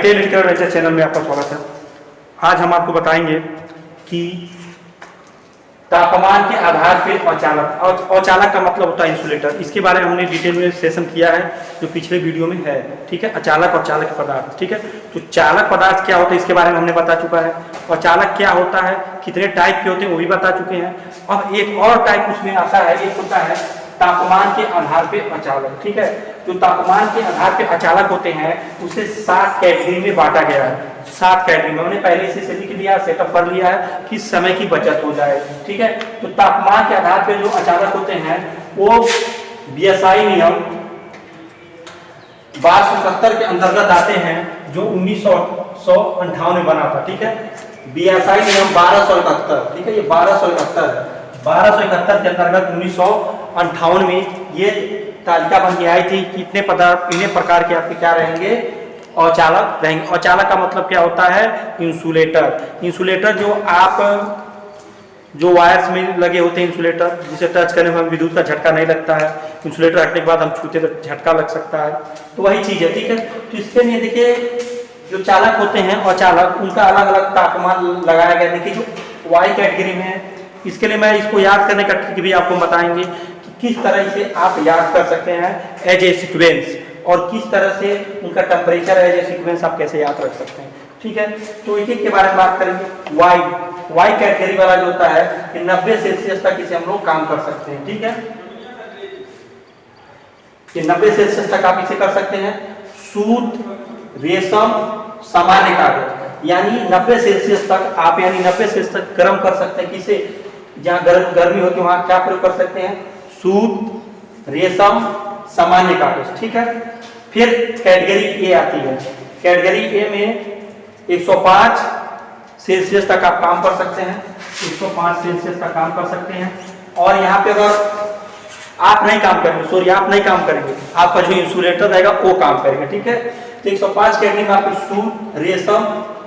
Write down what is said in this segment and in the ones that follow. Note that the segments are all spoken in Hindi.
आईटी लिटरेचर चैनल में आपका स्वागत है। आज हम आपको बताएंगे कि तापमान के आधार पर औचालक, और औचालक का मतलब होता है इंसुलेटर। इसके बारे में हमने डिटेल में सेशन किया है जो पिछले वीडियो में है, ठीक है। अचालक और चालक पदार्थ, ठीक है। तो चालक पदार्थ क्या होता है इसके बारे में हमने बता चुका है। औचालक क्या होता है, कितने टाइप के होते हैं वो भी बता चुके हैं। अब एक और टाइप उसमें आता है, एक होता है तापमान के आधार पे अचालक, ठीक है। जो तापमान के आधार पे अचालक होते हैं उसे 7 कैटेगरी में बांटा गया है। 7 कैटेगरी में हमने पहले इसे लिख लिया, सेटअप कर लिया है कि समय की बचत हो जाए, ठीक है। तो तापमान के आधार पे जो अचालक होते हैं वो बीएसआई नियम 1270 के अंतर्गत आते हैं, जो 1958 में बना था, ठीक है। बीएसआई नियम 1271, ठीक है। ये 1271 के अंतर्गत 1958 में ये तालिका बन के आई थी कि इतने प्रकार के आपके क्या रहेंगे, औचालक रहेंगे। औचालक का मतलब क्या होता है, इंसुलेटर। इंसुलेटर जो वायर्स में लगे होते हैं इंसुलेटर, जिसे टच करने में विद्युत का झटका नहीं लगता है, इंसुलेटर हटने के बाद हम छूते तो झटका लग सकता है, तो वही चीज है, ठीक है। तो इसके लिए देखिए जो चालक होते हैं औचालक, उनका अलग अलग तापमान लगाया गया। देखिए जो वाई कैटेगरी में है, इसके लिए मैं इसको याद करने का ट्रिक भी आपको बताएंगे कि किस तरह से आप याद कर सकते हैं एज ए सीक्वेंस, और किस तरह से उनका टेम्परेचर एज ए सीक्वेंस आप कैसे याद रख सकते हैं, ठीक है। तो एक एक के बारे में बात करेंगे। वाई कैटेगरी वाला जो होता है कि 90 सेल्सियस तक इसे हम लोग काम कर सकते हैं, ठीक है। कि 90 सेल्सियस तक आप इसे कर सकते हैं। सूत, रेशम, सामान्य कागज, यानी 90 सेल्सियस तक आप, यानी 90 सेल्सियस तक गर्म कर सकते हैं। किसे, जहाँ गर्मी होती है वहां क्या प्रयोग कर सकते हैं, सूत, रेशम, सामान्य कागज, ठीक है। फिर कैटेगरी ए आती है। कैटेगरी ए में 105 सेल्सियस तक आप काम कर सकते हैं, 105 सेल्सियस तक काम कर सकते हैं। और यहाँ पे अगर आप नहीं काम करेंगे, आप नहीं काम करेंगे, आपका जो इंसुलेटर रहेगा वो काम करेगा, ठीक है। तो 105 कैटेगरी में आपको सूत, रेशम,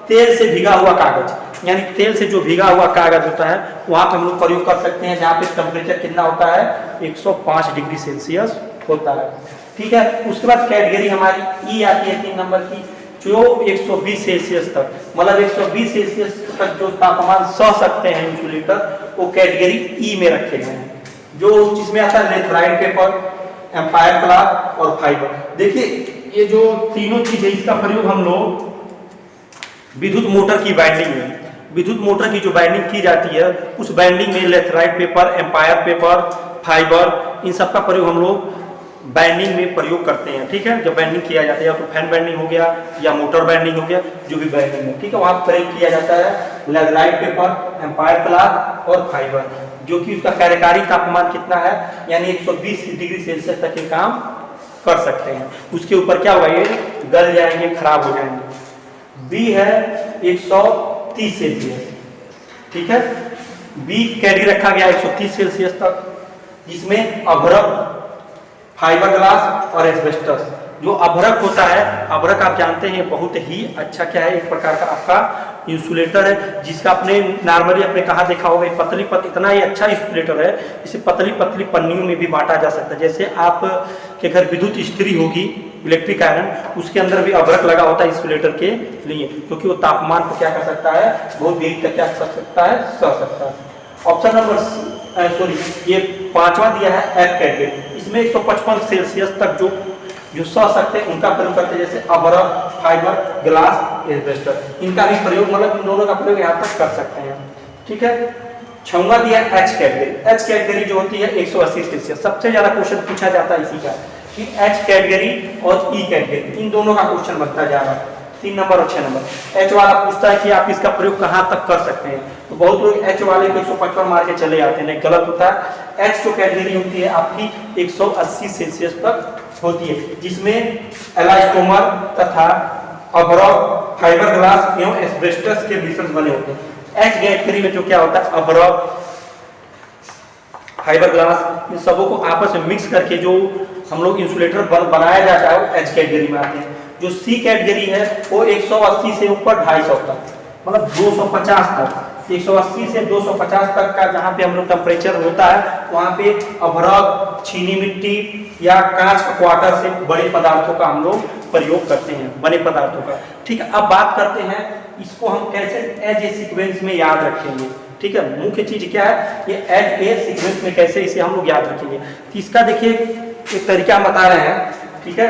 तेल से भीगा हुआ कागज, यानी तेल से जो भीगा हुआ कागज होता है वहां पर हम लोग प्रयोग कर सकते हैं, जहाँ पे टेम्परेचर कितना होता है, 105 डिग्री सेल्सियस होता है, ठीक है। उसके बाद कैटेगरी हमारी ई आती है 3 नंबर की, जो 120 सेल्सियस तक, मतलब 120 सेल्सियस तक जो तापमान सह सकते हैं इंसुलेटर, वो कैटेगरी ई में रखे गए हैं। जो जिसमें आता है लेथराइट पेपर, एम्पायर क्लॉथ और फाइबर। देखिए ये जो तीनों चीज है इसका प्रयोग हम लोग विद्युत मोटर की बाइंडिंग में, विद्युत मोटर की जो बाइंडिंग की जाती है उस बाइंडिंग में लेथराइट पेपर, एम्पायर पेपर, फाइबर, इन सब का प्रयोग हम लोग बाइंडिंग में प्रयोग करते हैं, ठीक है। जब बाइंडिंग किया जाता है, या तो फैन बाइंडिंग हो गया या मोटर बाइंडिंग हो गया, जो भी बाइंडिंग है, ठीक है, वहां प्रयोग किया जाता है लेथराइट पेपर, एम्पायर क्लॉथ और फाइबर, जो कि उसका कार्यकारी तापमान कितना है, यानी 120 डिग्री सेल्सियस तक ये काम कर सकते हैं। उसके ऊपर क्या होगा, ये गल जाएंगे, खराब हो जाएंगे। बी है 130 सेल्सियस, ठीक है। बी कैटेगरी रखा गया 130 सेल्सियस तक, जिसमें अभ्रक, फाइबर ग्लास और एस्बेस्टस। जो अभ्रक होता है, अभ्रक आप जानते हैं बहुत ही अच्छा क्या है, एक प्रकार का आपका इंसुलेटर है, जिसका आपने नॉर्मली आपने कहा देखा होगा, इतना ही अच्छा इंसुलेटर है, इसे पतली पतली पन्नियों में भी बांटा जा सकता है। जैसे आप के घर विद्युत इस्त्री होगी, इलेक्ट्रिक आयरन, उसके अंदर भी अभ्रक लगा होता है इंसुलेटर के लिए, क्योंकि वो तापमान को क्या कर सकता है, बहुत देर तक क्या कर सकता है, सह सकता है। ऑप्शन नंबर ये 5वां दिया है एफ कैटेगरी, इसमें 155 सेल्सियस तक जो सह सकते हैं उनका प्रयोग करते हैं, जैसे अभ्रक, फाइबर, ग्लास, एस्बेस्टस, इनका भी प्रयोग, मतलब इन दोनों का प्रयोग यहाँ तक कर सकते हैं, ठीक है। 6वां दिया एच कैटेगरी। एच कैटेगरी जो होती है 180 सेल्सियस। सबसे ज्यादा क्वेश्चन पूछा जाता है इसी का कि एच कैटेगरी और ई कैटेगरी, इन दोनों का क्वेश्चन बनता जा रहा है। 3 नंबर और 6 नंबर। एच वाला पूछता है कि आप इसका प्रयोग कहां तक कर सकते हैं, तो बहुत लोग एच वाले को 155 मार के चले जाते हैं, नहीं, गलत होता है। एच जो कैटेगरी होती है आपकी 180 सेल्सियस तक होती है, जिसमें एलास्टोमर तथा अभ्रक, फाइबर ग्लास एवं एस्बेस्टस के मिश्रण बने होते हैं। एच कैटेगरी में जो क्या होता है, अभ्रक, फाइबर ग्लास, इन सबों को आपस में मिक्स करके जो हम लोग इंसुलेटर बनाया जाता है वो एच कैटेगरी में आते हैं। जो सी कैटेगरी है वो 180 से ऊपर 250 तक, मतलब 250 तक, 180 से 250 तक का जहाँ पे हम लोग टेम्परेचर होता है वहाँ पे अभ्रक, चीनी मिट्टी या कांच का क्वार्टर से बड़े पदार्थों का हम लोग प्रयोग करते हैं, बने पदार्थों का। ठीक है, अब बात करते हैं इसको हम कैसे एज ए सीक्वेंस में याद रखेंगे। ठीक है, मुख्य चीज क्या है, ये एज ए सीक्वेंस में कैसे इसे हम लोग याद रखेंगे। तो इसका देखिए एक तरीका हम बता रहे हैं। ठीक है,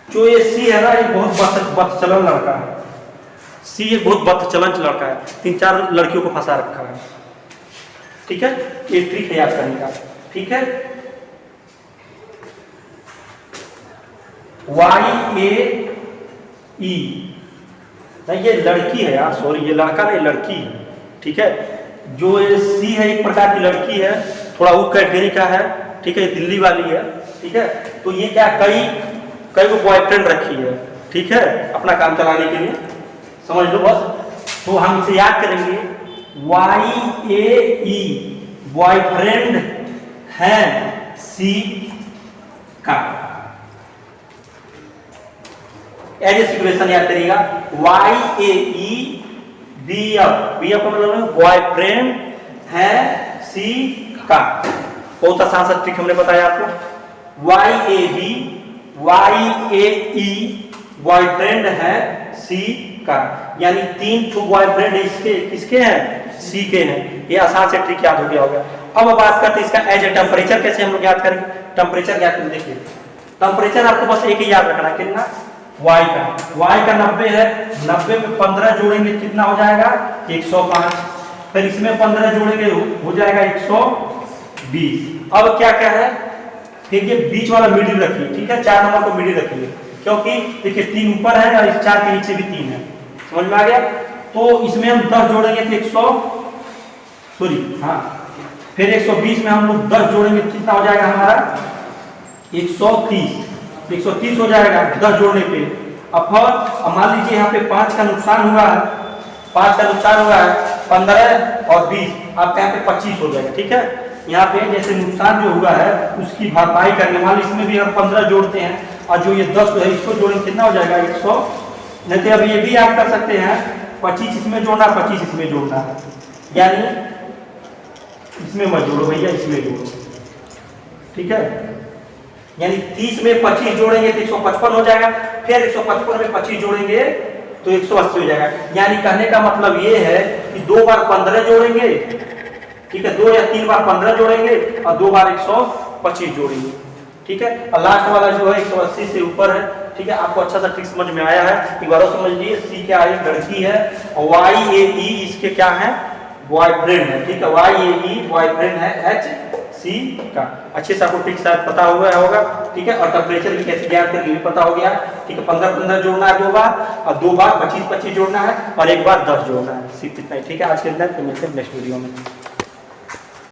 जो ये सी है ना, ये बहुत बदचलन लड़का है। सी ये बहुत बदचलन लड़का है, 3-4 लड़कियों को फंसा रखा है। ठीक है, ये ट्रिक है याद करने का। ठीक है, YAE नहीं, ये लड़की है यार, सॉरी, ये लड़का नहीं, लड़की है। ठीक है, जो ये सी है एक प्रकार की लड़की है, थोड़ा वो कैटेगरी का है। ठीक है, दिल्ली वाली है। ठीक है, तो ये क्या कई को बॉयफ्रेंड रखी है। ठीक है, अपना काम चलाने के लिए, समझ लो बस। तो हम इसे याद करेंगे, YAE बॉयफ्रेंड है सी का। एज ए सिचुएशन याद करिएगा, YAE BF का मतलब बॉयफ्रेंड है सी का। बहुत आसान सा ट्रिक हमने बताया आपको। YAE बॉयफ्रेंड है सी का, यानी 3 ठो बॉयफ्रेंड इसके किसके हैं, सी के हैं। ये आसान से ट्रिक याद हो गया होगा। अब बात करते हैं इसका एज ए टेम्परेचर कैसे हम लोग याद करेंगे। टेम्परेचर याद करें, देखिए टेम्परेचर आपको बस एक ही याद रखना है, कितना, y का 90 है। 90 में 15 जोड़ेंगे कितना हो जाएगा, 105। फिर इसमें 15 जोड़ेंगे हो जाएगा 120। अब क्या क्या है, फिर ये बीच वाला मिडिल रखिए। ठीक है, 4 नंबर को मिडिल रखिए, क्योंकि देखिए 3 ऊपर है और इस 4 के नीचे भी 3 है। समझ में आ गया। तो इसमें हम 10 जोड़ेंगे तो फिर 120 में हम लोग 10 जोड़ेंगे कितना हो जाएगा हमारा, 130 हो जाएगा 10 जोड़ने पे। अब मान लीजिए यहाँ पे 5 का नुकसान हुआ है, 15 और 20, आपका यहाँ पे 25 हो जाएगा। ठीक है, यहाँ पे जैसे नुकसान जो हुआ है उसकी भरपाई करने वाले, इसमें भी हम 15 जोड़ते हैं और जो ये 10 है इसको जोड़ेंगे कितना हो जाएगा, 100। नहीं तो अभी ये भी याद कर सकते हैं, 25 इसमें जोड़ना, 25 इसमें जोड़ना है, यानी इसमें मत जोड़ो भैया, इसमें जोड़ो। ठीक है, यानी 30 में 25 जोड़ेंगे तो 155 हो जाएगा। फिर 155 में 25 जोड़ेंगे तो 180 हो जाएगा। यानी कहने का मतलब ये है कि 2 बार 15 जोड़ेंगे। ठीक है, 2 या 3 बार 15 जोड़ेंगे और 2 बार 125 जोड़ेंगे। ठीक है, और लास्ट वाला जो है 180 से ऊपर है। ठीक है, आपको अच्छा सा ट्रिक समझ में आया है, एक बार समझ लीजिए। सी क्या है, लड़की है, और YAE इसके क्या है, बॉयफ्रेंड है। ठीक है, YAE बॉयफ्रेंड है HC का। अच्छे से आपको ट्रिक शायद पता हुआ होगा। ठीक है, और टेम्परेचर भी कैसे ज्ञात करके भी पता हो गया। ठीक है, 15 जोड़ना है 2 बार, और 2 बार 25 जोड़ना है, और 1 बार 10 जोड़ना है। सिर्फ इतना ही। ठीक है, आज के दिन मिलते हैं नेक्स्ट वीडियो में।